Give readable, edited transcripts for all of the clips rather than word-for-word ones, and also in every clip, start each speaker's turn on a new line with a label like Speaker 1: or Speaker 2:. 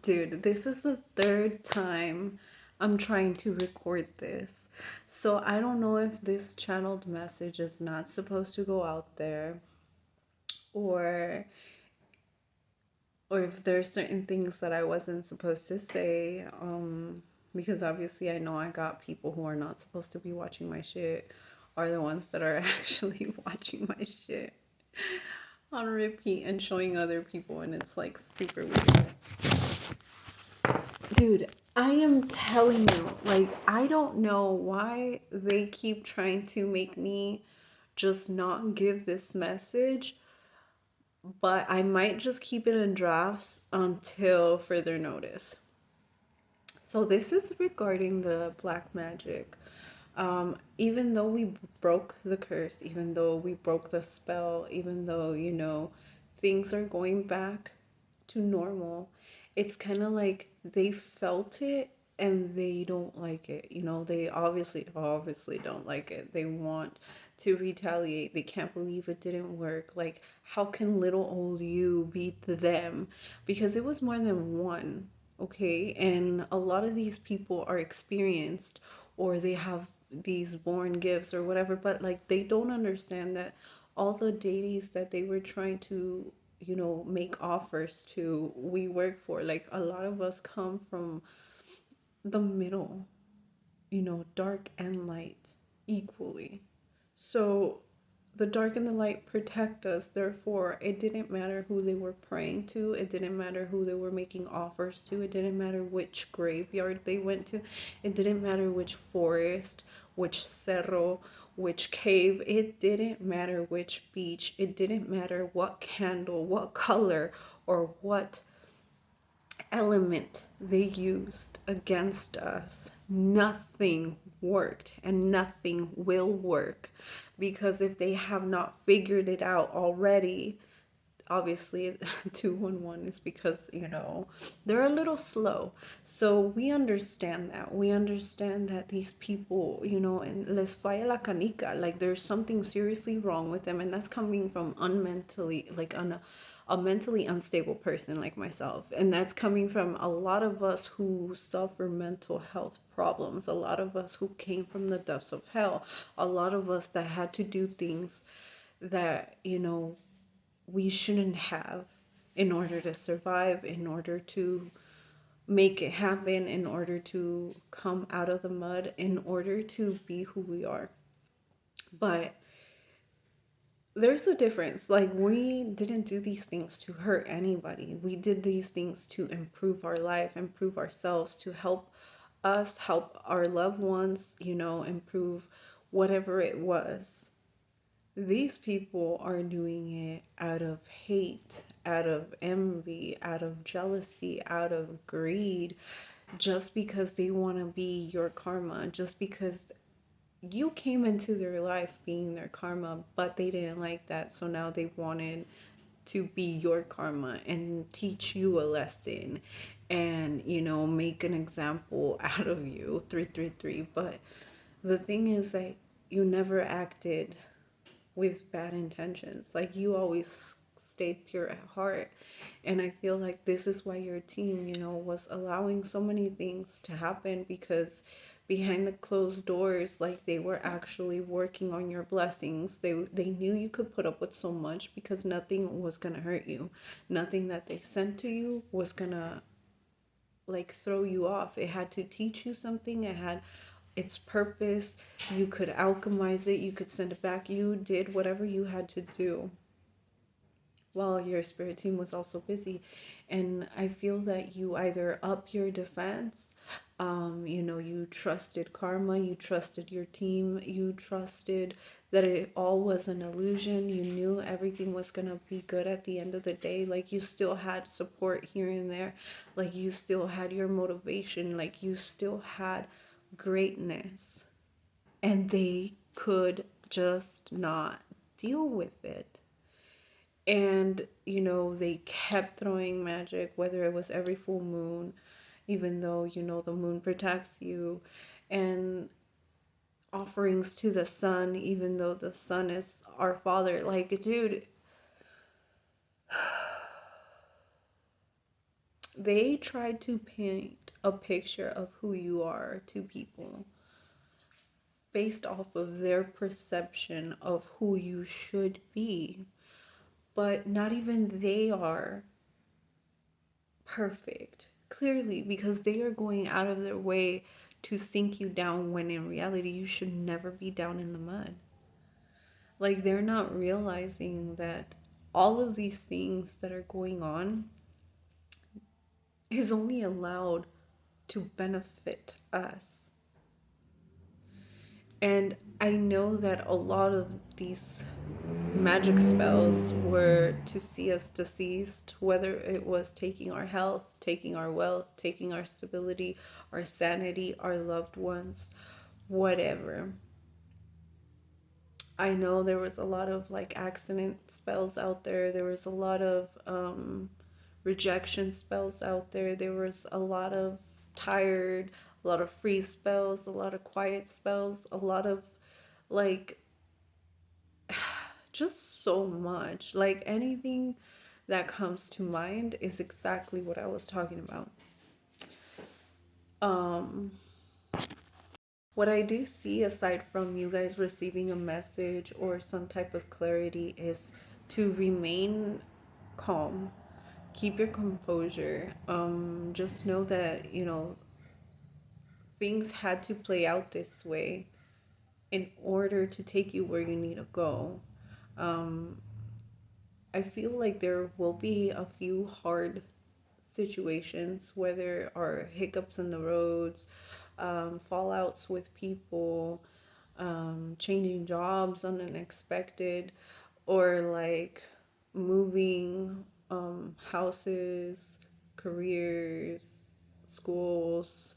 Speaker 1: Dude, this is the third time I'm trying to record this. So I don't know if this channeled message is not supposed to go out there, or if there's certain things that I wasn't supposed to say. Because obviously I know I got people who are not supposed to be watching my shit are the ones that are actually watching my shit on repeat and showing other people, and it's like super weird. Dude, I am telling you, like, I don't know why they keep trying to make me just not give this message, but I might just keep it in drafts until further notice. So, this is regarding the black magic. Even though we broke the curse, even though we broke the spell, even though, things are going back to normal, it's kind of like they felt it and they don't like it. They obviously don't like it. They want to retaliate. They can't believe it didn't work. Like, how can little old you beat them? Because it was more than one, okay? And a lot of these people are experienced, or they have these born gifts or whatever, but like they don't understand that all the deities that they were trying to make offers to, we work for. Like, a lot of us come from the middle, dark and light equally. So the dark and the light protect us. Therefore, it didn't matter who they were praying to. It didn't matter who they were making offers to. It didn't matter which graveyard they went to. It didn't matter which forest, which cerro, which cave. It didn't matter which beach. It didn't matter what candle, what color, or what element they used against us. Nothing worked and nothing will work, because if they have not figured it out already, obviously 211 is because they're a little slow. So we understand that these people, and les falla la canica, like there's something seriously wrong with them, and that's coming from unmentally, like a mentally unstable person like myself. And that's coming from a lot of us who suffer mental health problems, a lot of us who came from the depths of hell, a lot of us that had to do things that we shouldn't have, in order to survive, in order to make it happen, in order to come out of the mud, in order to be who we are. But there's a difference. Like, we didn't do these things to hurt anybody. We did these things to improve our life, improve ourselves, to help us, help our loved ones, improve whatever it was. These people are doing it out of hate, out of envy, out of jealousy, out of greed, just because they want to be your karma, just because you came into their life being their karma, but they didn't like that. So now they wanted to be your karma and teach you a lesson and, make an example out of you. 333. But the thing is that you never acted with bad intentions. Like, you always stayed pure at heart. And I feel like this is why your team, was allowing so many things to happen, because behind the closed doors, like, they were actually working on your blessings. They knew you could put up with so much because nothing was going to hurt you. Nothing that they sent to you was going to like throw you off. It had to teach you something. It had its purpose. You could alchemize it. You could send it back. You did whatever you had to do while your spirit team was also busy. And I feel that you either up your defense, you trusted karma, you trusted your team, you trusted that it all was an illusion, you knew everything was going to be good at the end of the day. Like, you still had support here and there, like you still had your motivation, like you still had greatness, and they could just not deal with it. And they kept throwing magic, whether it was every full moon, even though the moon protects you, and offerings to the sun, even though the sun is our father. Like, dude, they try to paint a picture of who you are to people based off of their perception of who you should be. But not even they are perfect, clearly, because they are going out of their way to sink you down when in reality you should never be down in the mud. Like, they're not realizing that all of these things that are going on is only allowed to benefit us. And I know that a lot of these magic spells were to see us deceased, whether it was taking our health, taking our wealth, taking our stability, our sanity, our loved ones, whatever. I know there was a lot of like accident spells out there. There was a lot of rejection spells out there. There was a lot of tired, a lot of freeze spells, a lot of quiet spells, a lot of like just so much. Like anything that comes to mind is exactly what I was talking about. Um, what I do see, aside from you guys receiving a message or some type of clarity, is to remain calm, keep your composure. Just know that, things had to play out this way in order to take you where you need to go. Um, I feel like there will be a few hard situations, where there are hiccups in the roads, fallouts with people, changing jobs unexpected, or like moving houses, careers, schools.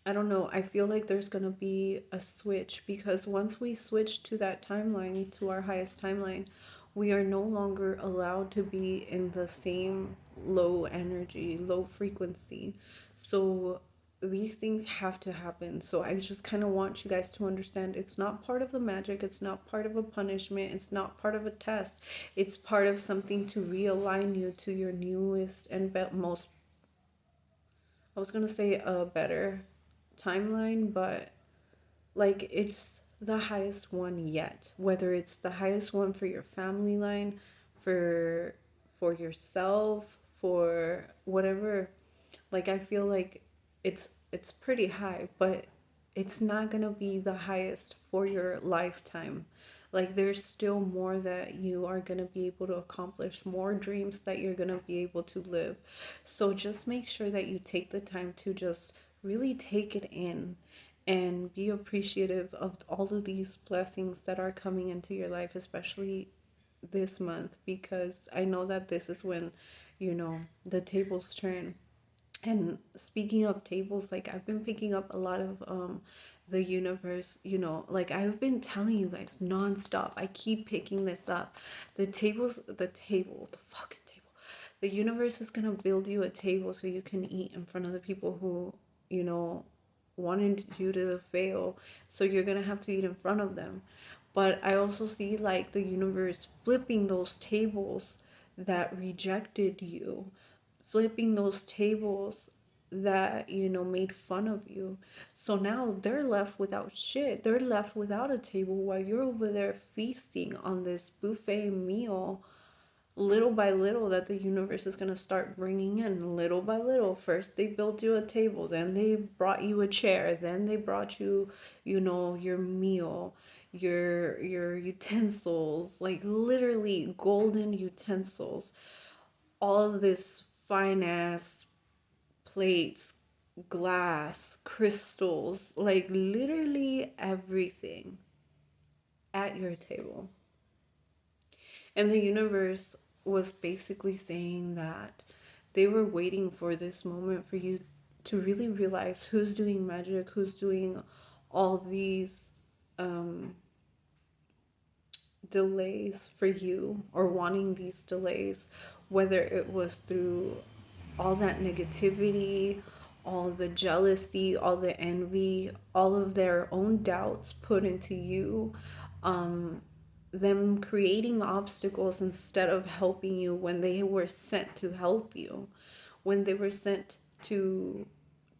Speaker 1: I don't know. I feel like there's going to be a switch, because once we switch to that timeline, to our highest timeline, we are no longer allowed to be in the same low energy, low frequency. So these things have to happen. So I just kind of want you guys to understand, it's not part of the magic, it's not part of a punishment, it's not part of a test. It's part of something to realign you to your newest and most, I was gonna say a better timeline, but like it's the highest one yet. Whether it's the highest one for your family line, for yourself, for whatever. Like I feel like it's pretty high, but it's not gonna be the highest for your lifetime. Like there's still more that you are gonna be able to accomplish, more dreams that you're gonna be able to live. So just make sure that you take the time to just really take it in and be appreciative of all of these blessings that are coming into your life, especially this month, because I know that this is when, the tables turn. And speaking of tables, like I've been picking up a lot of the universe, like I've been telling you guys nonstop. I keep picking this up. The fucking table. The universe is gonna build you a table so you can eat in front of the people who, you know, wanted you to fail. So you're gonna have to eat in front of them. But I also see like the universe flipping those tables that rejected you, flipping those tables that, made fun of you. So now they're left without shit. They're left without a table while you're over there feasting on this buffet meal, little by little, that the universe is going to start bringing in little by little. First they built you a table, then they brought you a chair, then they brought you, your meal, your utensils, like literally golden utensils, all of this fine ass plates, glass, crystals, like literally everything at your table. And the universe was basically saying that they were waiting for this moment for you to really realize who's doing magic, who's doing all these delays for you, or wanting these delays, whether it was through all that negativity, all the jealousy, all the envy, all of their own doubts put into you. them creating obstacles instead of helping you when they were sent to help you, when they were sent to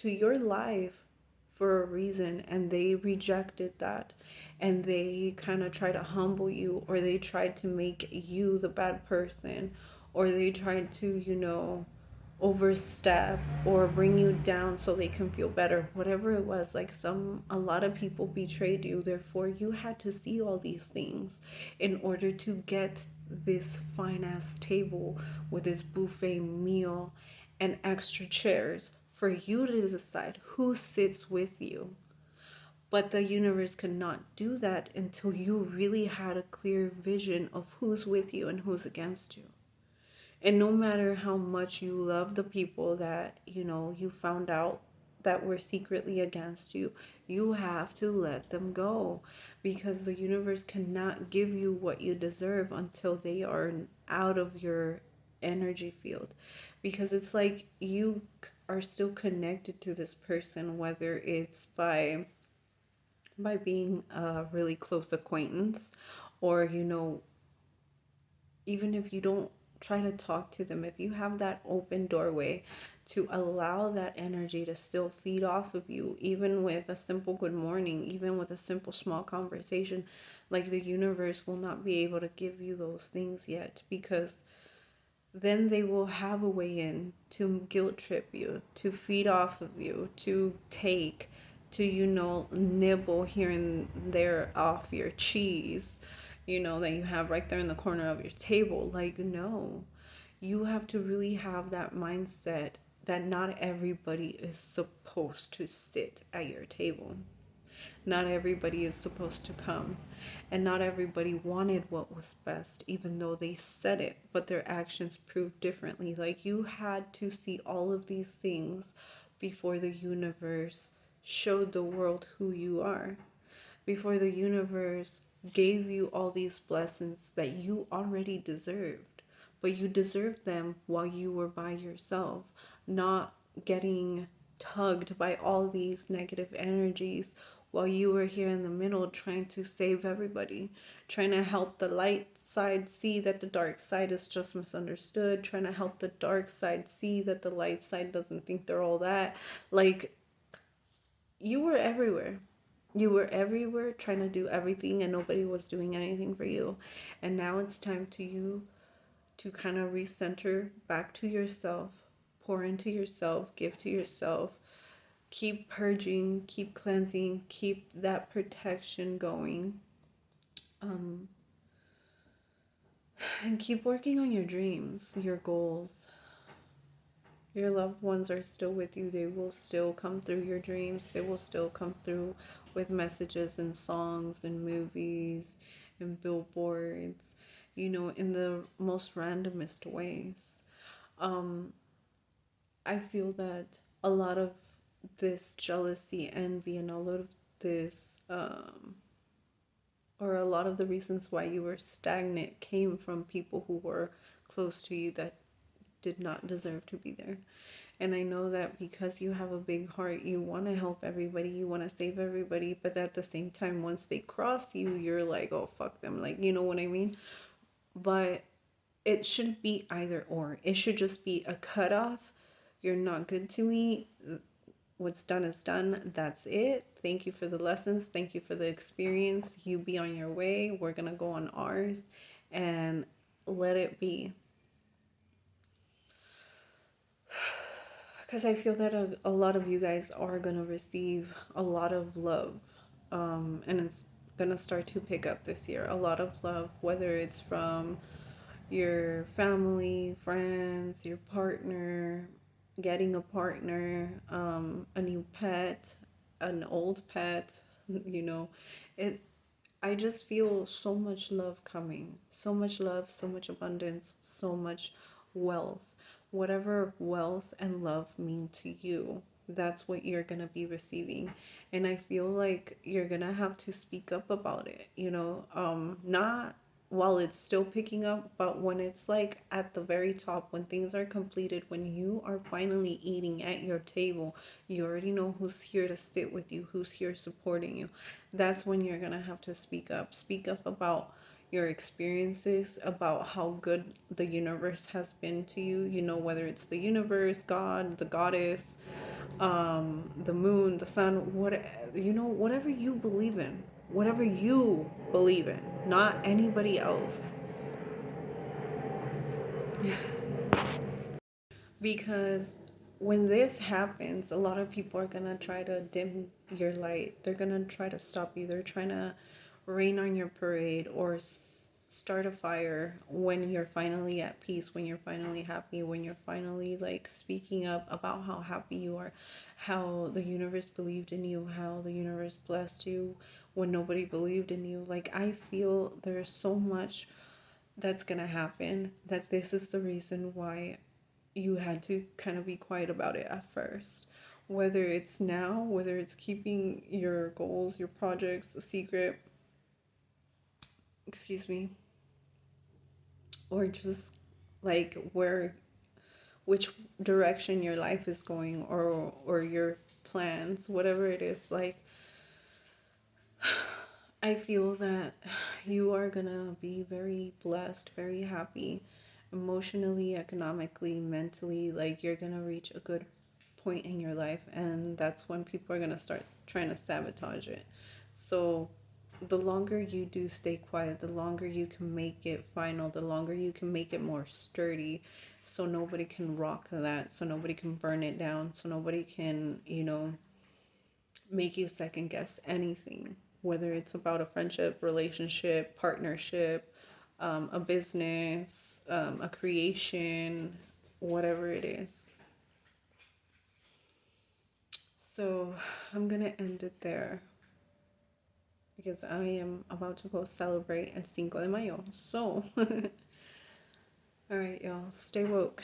Speaker 1: your life for a reason, and they rejected that, and they kind of try to humble you, or they tried to make you the bad person, or they tried to, overstep or bring you down so they can feel better, whatever it was. Like, a lot of people betrayed you, therefore you had to see all these things in order to get this fine ass table with this buffet meal and extra chairs for you to decide who sits with you. But the universe could not do that until you really had a clear vision of who's with you and who's against you. And no matter how much you love the people that, you found out that were secretly against you, you have to let them go, because the universe cannot give you what you deserve until they are out of your energy field. Because it's like you are still connected to this person, whether it's by being a really close acquaintance, or, even if you don't try to talk to them, if you have that open doorway to allow that energy to still feed off of you, even with a simple good morning, even with a simple small conversation, like, the universe will not be able to give you those things yet, because then they will have a way in to guilt trip you, to feed off of you, to take, to, nibble here and there off your cheese, that you have right there in the corner of your table. Like, no, you have to really have that mindset that not everybody is supposed to sit at your table. Not everybody is supposed to come. And not everybody wanted what was best, even though they said it, but their actions proved differently. Like, you had to see all of these things before the universe showed the world who you are. Before the universe gave you all these blessings that you already deserved. But you deserved them while you were by yourself, not getting tugged by all these negative energies while you were here in the middle trying to save everybody, trying to help the light side see that the dark side is just misunderstood, trying to help the dark side see that the light side doesn't think they're all that. Like, you were everywhere. You were everywhere trying to do everything, and nobody was doing anything for you. And now it's time to you to kind of recenter back to yourself, pour into yourself, give to yourself, keep purging, keep cleansing, keep that protection going, um, and keep working on your dreams, your goals. Your loved ones are still with you. They will still come through your dreams. They will still come through with messages and songs and movies and billboards, in the most randomest ways. Um, I feel that a lot of this jealousy, envy, and all of this, or a lot of the reasons why you were stagnant, came from people who were close to you that did not deserve to be there. And I know that because you have a big heart, you want to help everybody, you want to save everybody, but at the same time, once they cross you, you're like, oh, fuck them. Like, you know what I mean? But it shouldn't be either or. It should just be a cutoff. You're not good to me. What's done is done. That's it. Thank you for the lessons. Thank you for the experience. You be on your way. We're going to go on ours, and let it be. Because I feel that a lot of you guys are going to receive a lot of love. And it's going to start to pick up this year. A lot of love, whether it's from your family, friends, your partner, getting a partner, a new pet, an old pet, it. I just feel so much love coming. So much love, so much abundance, so much wealth. Whatever wealth and love mean to you, that's what you're going to be receiving. And I feel like you're going to have to speak up about it, not while it's still picking up, but when it's like at the very top, when things are completed, when you are finally eating at your table, you already know who's here to sit with you, who's here supporting you. That's when you're gonna have to speak up. Speak up about your experiences about how good the universe has been to you, you know, whether it's the universe, God, the goddess, the moon, the sun, what, you know, whatever you believe in, whatever you believe in, not anybody else. Because when this happens, a lot of people are gonna try to dim your light. They're gonna try to stop you. They're trying to rain on your parade or start a fire when you're finally at peace, when you're finally happy, when you're finally like speaking up about how happy you are, how the universe believed in you, how the universe blessed you when nobody believed in you. Like, I feel there's so much that's gonna happen, that this is the reason why you had to kind of be quiet about it at first. Whether it's now, whether it's keeping your goals, your projects a secret, excuse me, or just like which direction your life is going, or your plans, whatever it is, like, I feel that you are gonna be very blessed, very happy, emotionally, economically, mentally. Like, you're gonna reach a good point in your life, and that's when people are gonna start trying to sabotage it. So, the longer you do stay quiet, the longer you can make it final, the longer you can make it more sturdy, so nobody can rock that, so nobody can burn it down, so nobody can, you know, make you second guess anything, whether it's about a friendship, relationship, partnership, a business, a creation, whatever it is. So I'm gonna end it there because I am about to go celebrate El Cinco de Mayo. So, all right, y'all, stay woke.